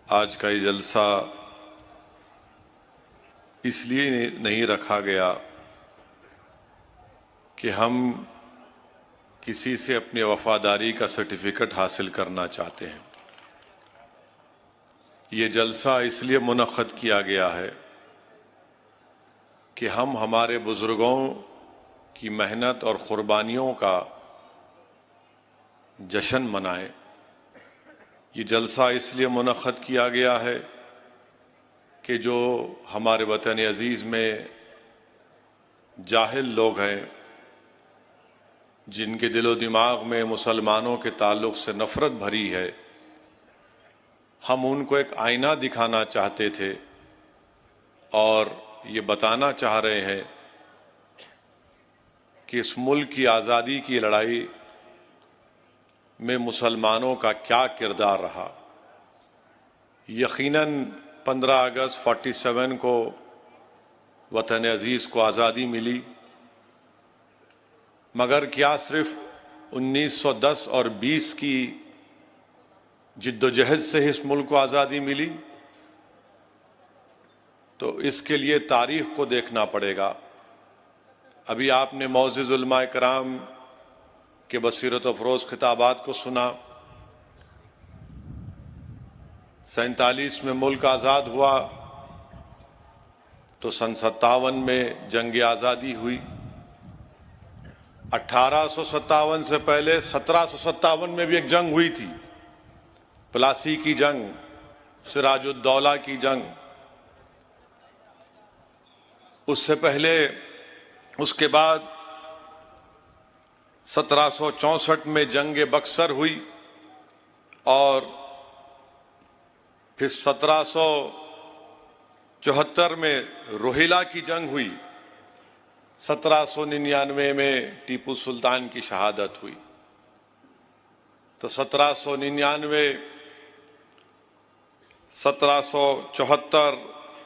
آج کا یہ جلسہ اس لیے نہیں رکھا گیا کہ ہم کسی سے اپنی وفاداری کا سرٹیفکیٹ حاصل کرنا چاہتے ہیں۔ یہ جلسہ اس لیے منعقد کیا گیا ہے کہ ہم ہمارے بزرگوں کی محنت اور قربانیوں کا جشن منائیں۔ یہ جلسہ اس لیے منعقد کیا گیا ہے کہ جو ہمارے وطن عزیز میں جاہل لوگ ہیں، جن کے دل و دماغ میں مسلمانوں کے تعلق سے نفرت بھری ہے، ہم ان کو ایک آئینہ دکھانا چاہتے تھے اور یہ بتانا چاہ رہے ہیں کہ اس ملک کی آزادی کی لڑائی میں مسلمانوں کا کیا کردار رہا۔ یقیناً 15 اگست 47 کو وطن عزیز کو آزادی ملی، مگر کیا صرف 1910 اور 20 کی جد و جہد سے اس ملک کو آزادی ملی؟ تو اس کے لیے تاریخ کو دیکھنا پڑے گا۔ ابھی آپ نے معزز علماء کرام کے بصیرت افروز خطابات کو سنا۔ 47 میں ملک آزاد ہوا تو سن 57 میں جنگ آزادی ہوئی۔ 1857 سے پہلے 1757 میں بھی ایک جنگ ہوئی تھی، پلاسی کی جنگ، سراج الدولہ کی جنگ۔ اس سے پہلے، اس کے بعد 1764 میں جنگ بکسر ہوئی اور پھر 1774 میں روہیلا کی جنگ ہوئی۔ 1799 میں ٹیپو سلطان کی شہادت ہوئی۔ تو 1799، 1774،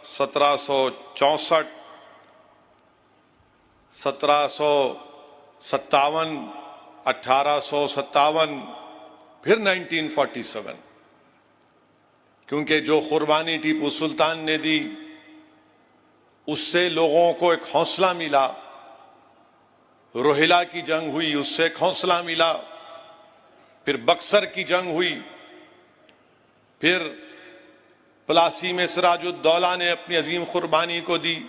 1764، 1757، 1857، پھر 1947، کیونکہ جو قربانی ٹیپو سلطان نے دی اس سے لوگوں کو ایک حوصلہ ملا۔ روہیلا کی جنگ ہوئی، اس سے ایک حوصلہ ملا۔ پھر بکسر کی جنگ ہوئی، پھر پلاسی میں سراج الدولہ نے اپنی عظیم قربانی کو دی،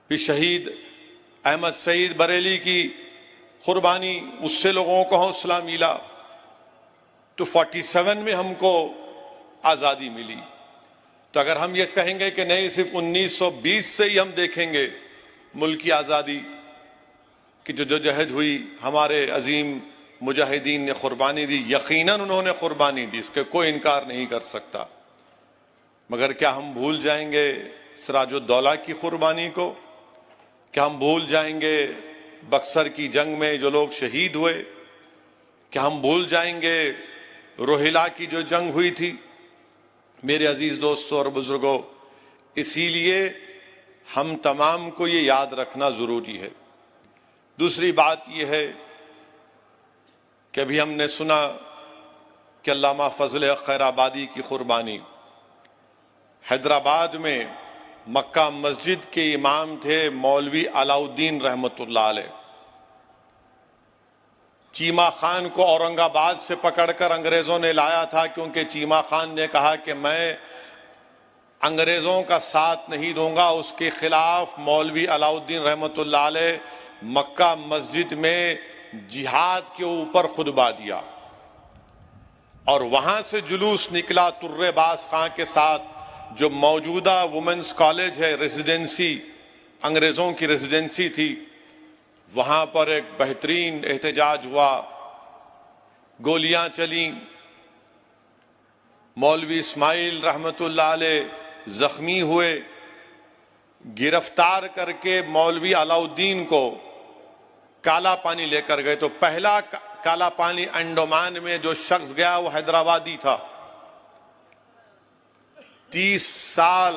پھر شہید احمد سعید بریلی کی قربانی، اس سے لوگوں کو حوصلہ ملا۔ تو 47 میں ہم کو آزادی ملی۔ تو اگر ہم یہ کہیں گے کہ نہیں، صرف 1920 سے ہی ہم دیکھیں گے ملک کی آزادی کی جدوجہد ہوئی، ہمارے عظیم مجاہدین نے قربانی دی، یقیناً انہوں نے قربانی دی، اس کے کوئی انکار نہیں کر سکتا، مگر کیا ہم بھول جائیں گے سراج الدولہ کی قربانی کو؟ کیا ہم بھول جائیں گے بکسر کی جنگ میں جو لوگ شہید ہوئے؟ کیا ہم بھول جائیں گے روہیلا کی جو جنگ ہوئی تھی؟ میرے عزیز دوستوں اور بزرگوں، اسی لیے ہم تمام کو یہ یاد رکھنا ضروری ہے۔ دوسری بات یہ ہے کہ ابھی ہم نے سنا کہ علامہ فضل خیر آبادی کی قربانی۔ حیدرآباد میں مکہ مسجد کے امام تھے مولوی علاء الدین رحمۃ اللہ علیہ۔ چیمہ خان کو اورنگ آباد سے پکڑ کر انگریزوں نے لایا تھا، کیونکہ چیمہ خان نے کہا کہ میں انگریزوں کا ساتھ نہیں دوں گا۔ اس کے خلاف مولوی علاء الدین رحمۃ اللہ علیہ مکہ مسجد میں جہاد کے اوپر خطبہ دیا، اور وہاں سے جلوس نکلا تر باز خان کے ساتھ، جو موجودہ وومنز کالج ہے، ریزیڈنسی، انگریزوں کی ریزیڈنسی تھی، وہاں پر ایک بہترین احتجاج ہوا، گولیاں چلیں، مولوی اسماعیل رحمۃ اللہ علیہ زخمی ہوئے، گرفتار کر کے مولوی علاء الدین کو کالا پانی لے کر گئے۔ تو پہلا کالا پانی انڈمان میں جو شخص گیا وہ حیدرآبادی تھا۔ 30 سال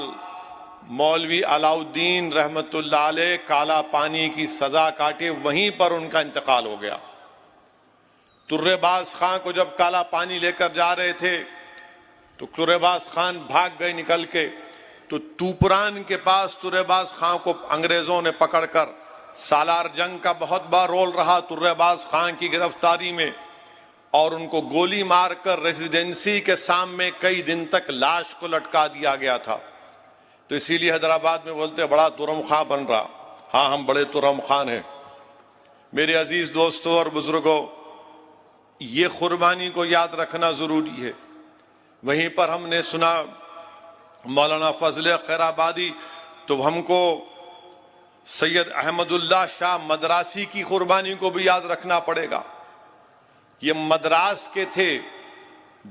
مولوی علاء الدین رحمۃ اللہ علیہ کالا پانی کی سزا کاٹے، وہیں پر ان کا انتقال ہو گیا۔ ترے باز خان کو جب کالا پانی لے کر جا رہے تھے تو ترے باز خان بھاگ گئے نکل کے، تو توپران کے پاس ترے باز خان کو انگریزوں نے پکڑ کر، سالار جنگ کا بہت بڑا رول رہا ترے باز خان کی گرفتاری میں، اور ان کو گولی مار کر ریزیڈنسی کے سامنے کئی دن تک لاش کو لٹکا دیا گیا تھا۔ تو اسی لیے حیدرآباد میں بولتے بڑا ترم خان بن رہا۔ ہاں، ہم بڑے ترم خان ہیں۔ میرے عزیز دوستوں اور بزرگوں، یہ قربانی کو یاد رکھنا ضروری ہے۔ وہیں پر ہم نے سنا مولانا فضل خیر آبادی، تو ہم کو سید احمد اللہ شاہ مدراسی کی قربانی کو بھی یاد رکھنا پڑے گا۔ یہ مدراس کے تھے،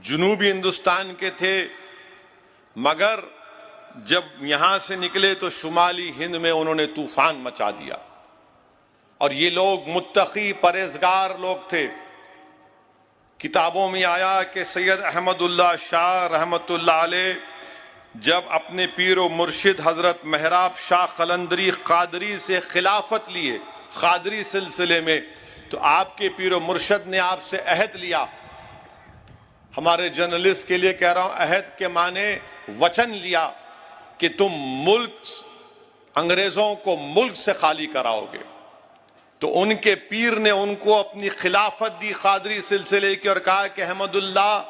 جنوبی ہندوستان کے تھے، مگر جب یہاں سے نکلے تو شمالی ہند میں انہوں نے طوفان مچا دیا، اور یہ لوگ متقی پرہیزگار لوگ تھے۔ کتابوں میں آیا کہ سید احمد اللہ شاہ رحمت اللہ علیہ جب اپنے پیر و مرشد حضرت محراب شاہ قلندری قادری سے خلافت لیے، قادری سلسلے میں، تو آپ کے پیر و مرشد نے آپ سے عہد لیا۔ ہمارے جرنلسٹ کے لیے کہہ رہا ہوں، عہد کے معنی وچن لیا کہ تم ملک، انگریزوں کو ملک سے خالی کراؤ گے۔ تو ان کے پیر نے ان کو اپنی خلافت دی قادری سلسلے کی، اور کہا کہ احمد اللہ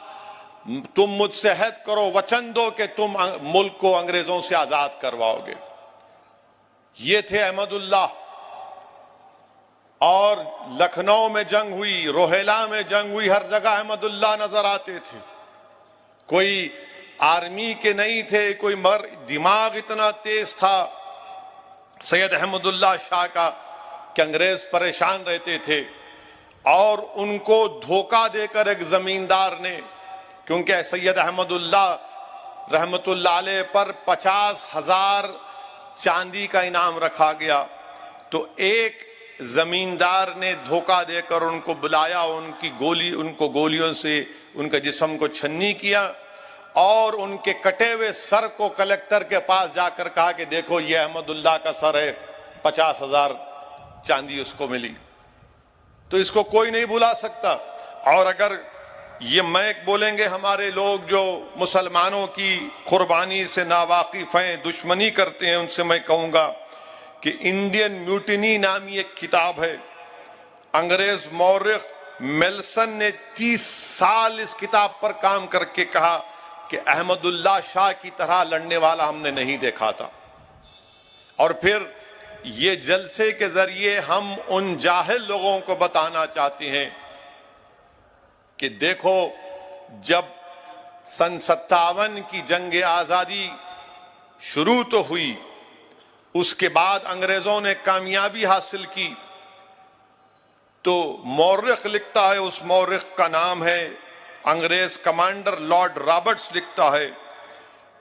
تم مجھ سے عہد کرو، وچن دو کہ تم ملک کو انگریزوں سے آزاد کرواؤ گے۔ یہ تھے احمد اللہ۔ اور لکھنؤ میں جنگ ہوئی، روہیلا میں جنگ ہوئی، ہر جگہ احمد اللہ نظر آتے تھے۔ کوئی آرمی کے نہیں تھے، کوئی مگر دماغ اتنا تیز تھا سید احمد اللہ شاہ کا کہ انگریز پریشان رہتے تھے۔ اور ان کو دھوکہ دے کر ایک زمیندار نے، کیونکہ سید احمد اللہ رحمت اللہ علیہ پر 50,000 چاندی کا انعام رکھا گیا، تو ایک زمیندار نے دھوکہ دے کر ان کو بلایا، ان کو گولیوں سے ان کے جسم کو چھنی کیا، اور ان کے کٹے ہوئے سر کو کلکٹر کے پاس جا کر کہا کہ دیکھو یہ احمد اللہ کا سر ہے، 50,000 چاندی اس کو ملی۔ تو اس کو کوئی نہیں بھلا سکتا۔ اور اگر یہ میں بولیں گے ہمارے لوگ جو مسلمانوں کی قربانی سے ناواقف ہیں، دشمنی کرتے ہیں، ان سے میں کہوں گا کہ انڈین میوٹینی نامی ایک کتاب ہے، انگریز مورخ میلسن نے 30 سال اس کتاب پر کام کر کے کہا کہ احمد اللہ شاہ کی طرح لڑنے والا ہم نے نہیں دیکھا تھا۔ اور پھر یہ جلسے کے ذریعے ہم ان جاہل لوگوں کو بتانا چاہتے ہیں کہ دیکھو، جب سن 57 کی جنگ آزادی شروع تو ہوئی، اس کے بعد انگریزوں نے کامیابی حاصل کی، تو مورخ لکھتا ہے، اس مورخ کا نام ہے انگریز کمانڈر لارڈ رابرٹس، لکھتا ہے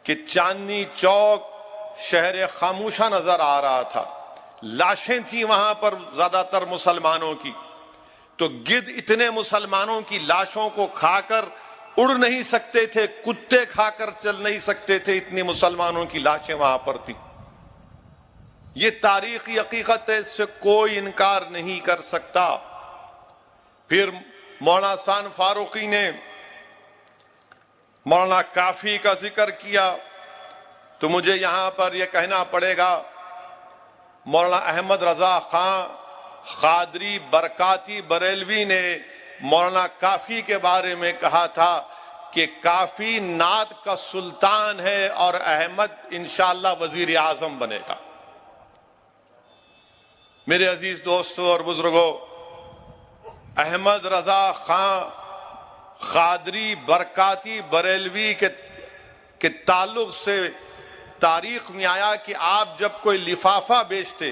کہ چاندنی چوک شہر خاموشہ نظر آ رہا تھا، لاشیں تھیں وہاں پر زیادہ تر مسلمانوں کی، تو گدھ اتنے مسلمانوں کی لاشوں کو کھا کر اڑ نہیں سکتے تھے، کتے کھا کر چل نہیں سکتے تھے، اتنی مسلمانوں کی لاشیں وہاں پر تھیں۔ یہ تاریخی حقیقت ہے، اس سے کوئی انکار نہیں کر سکتا۔ پھر مولانا احسان فاروقی نے مولانا کافی کا ذکر کیا، تو مجھے یہاں پر یہ کہنا پڑے گا، مولانا احمد رضا خان قادری برکاتی بریلوی نے مولانا کافی کے بارے میں کہا تھا کہ کافی نعت کا سلطان ہے اور احمد انشاءاللہ وزیر اعظم بنے گا۔ میرے عزیز دوستوں اور بزرگوں، احمد رضا خان قادری برکاتی بریلوی کے تعلق سے تاریخ میں آیا کہ آپ جب کوئی لفافہ بیچتے،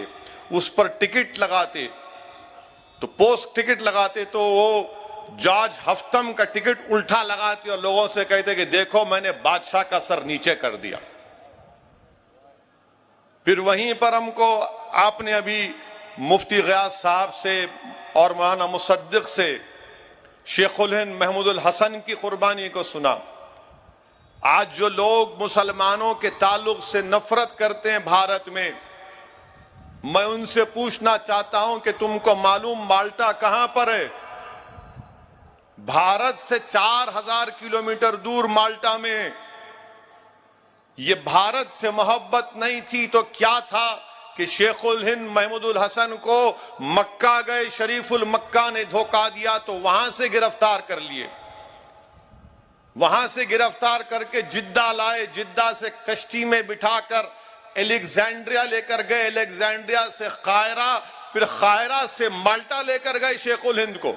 اس پر ٹکٹ لگاتے، تو پوسٹ ٹکٹ لگاتے، تو وہ جارج ہفتم کا ٹکٹ الٹا لگاتے اور لوگوں سے کہتے کہ دیکھو میں نے بادشاہ کا سر نیچے کر دیا۔ پھر وہیں پر ہم کو آپ نے ابھی مفتی غیاث صاحب سے اور مولانا مصدق سے شیخ الہند محمود الحسن کی قربانی کو سنا۔ آج جو لوگ مسلمانوں کے تعلق سے نفرت کرتے ہیں بھارت میں، میں ان سے پوچھنا چاہتا ہوں کہ تم کو معلوم مالٹا کہاں پر ہے؟ بھارت سے 4000 کلومیٹر دور مالٹا میں یہ بھارت سے محبت نہیں تھی تو کیا تھا کہ شیخ الہند محمود الحسن کو مکہ گئے، شریف المکہ نے دھوکہ دیا تو وہاں سے گرفتار کر لیے، وہاں سے گرفتار کر کے جدہ لائے، جدہ سے کشتی میں بٹھا کر الیگزینڈریا لے کر گئے، الیگزینڈریا سے قاہرہ، پھر قاہرہ سے مالٹا لے کر گئے شیخ الہند کو۔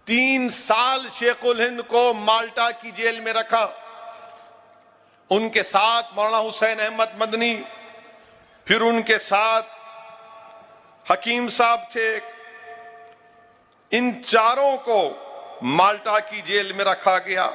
3 سال شیخ الہند کو مالٹا کی جیل میں رکھا، ان کے ساتھ مولانا حسین احمد مدنی، پھر ان کے ساتھ حکیم صاحب تھے، ان چاروں کو مالٹا کی جیل میں رکھا گیا۔